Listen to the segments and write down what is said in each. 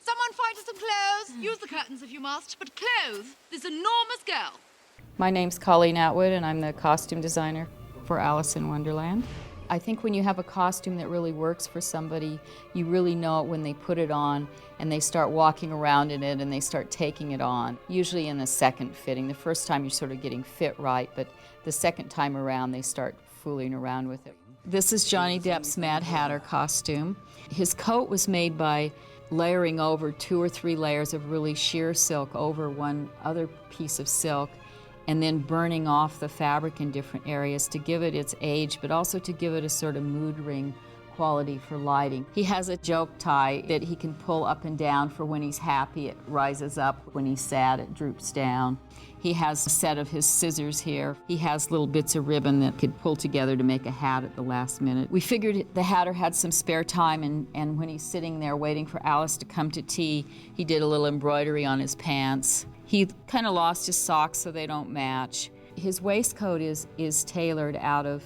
Someone find us some clothes. Use the curtains if you must, but clothes this enormous girl. My name's Colleen Atwood, and I'm the costume designer for Alice in Wonderland. I think when you have a costume that really works for somebody, you really know it when they put it on and they start walking around in it and they start taking it on. Usually in the second fitting. The first time you're sort of getting fit right, but the second time around they start fooling around with it. This is Johnny Depp's Mad Hatter costume. His coat was made by layering over 2 or 3 layers of really sheer silk over one other piece of silk, and then burning off the fabric in different areas to give it its age, but also to give it a sort of mood ring quality for lighting. He has a joke tie that he can pull up and down for when he's happy, it rises up. When he's sad, it droops down. He has a set of his scissors here. He has little bits of ribbon that could pull together to make a hat at the last minute. We figured the Hatter had some spare time, and when he's sitting there waiting for Alice to come to tea, he did a little embroidery on his pants. He kind of lost his socks so they don't match. His waistcoat is tailored out of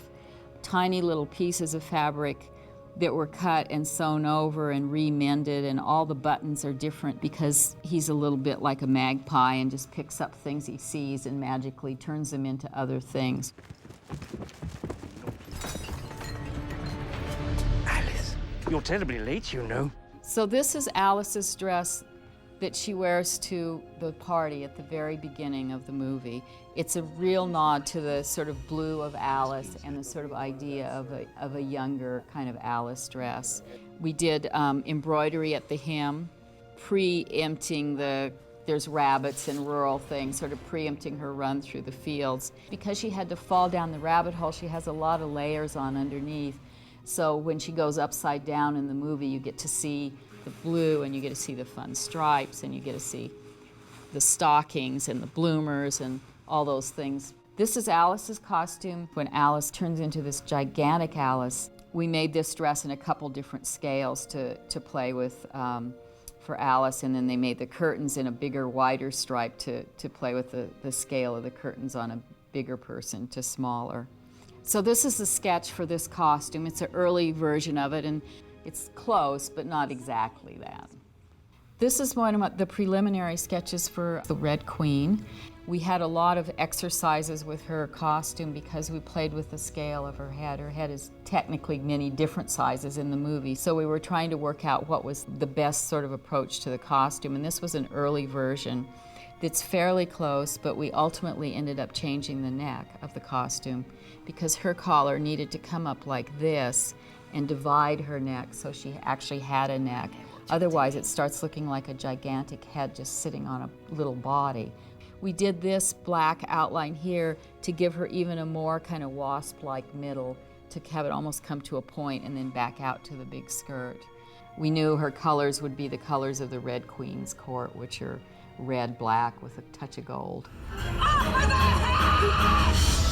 tiny little pieces of fabric that were cut and sewn over and remended, and all the buttons are different because he's a little bit like a magpie and just picks up things he sees and magically turns them into other things. Alice, you're terribly late, you know. So this is Alice's dress that she wears to the party at the very beginning of the movie. It's a real nod to the sort of blue of Alice and the sort of idea of a younger kind of Alice dress. We did embroidery at the hem, preempting there's rabbits and rural things, sort of preempting her run through the fields. Because she had to fall down the rabbit hole, she has a lot of layers on underneath. So when she goes upside down in the movie, you get to see the blue, and you get to see the fun stripes, and you get to see the stockings and the bloomers and all those things. This is Alice's costume. When Alice turns into this gigantic Alice, we made this dress in a couple different scales to play with for Alice, and then they made the curtains in a bigger, wider stripe to play with the scale of the curtains on a bigger person to smaller. So this is the sketch for this costume. It's an early version of it, and it's close, but not exactly that. This is one of the preliminary sketches for the Red Queen. We had a lot of exercises with her costume because we played with the scale of her head. Her head is technically many different sizes in the movie, so we were trying to work out what was the best sort of approach to the costume, and this was an early version that's fairly close, but we ultimately ended up changing the neck of the costume because her collar needed to come up like this and divide her neck so she actually had a neck. Otherwise it starts looking like a gigantic head just sitting on a little body. We did this black outline here to give her even a more kind of wasp-like middle, to have it almost come to a point and then back out to the big skirt. We knew her colors would be the colors of the Red Queen's court, which are red, black with a touch of gold. Off with her head!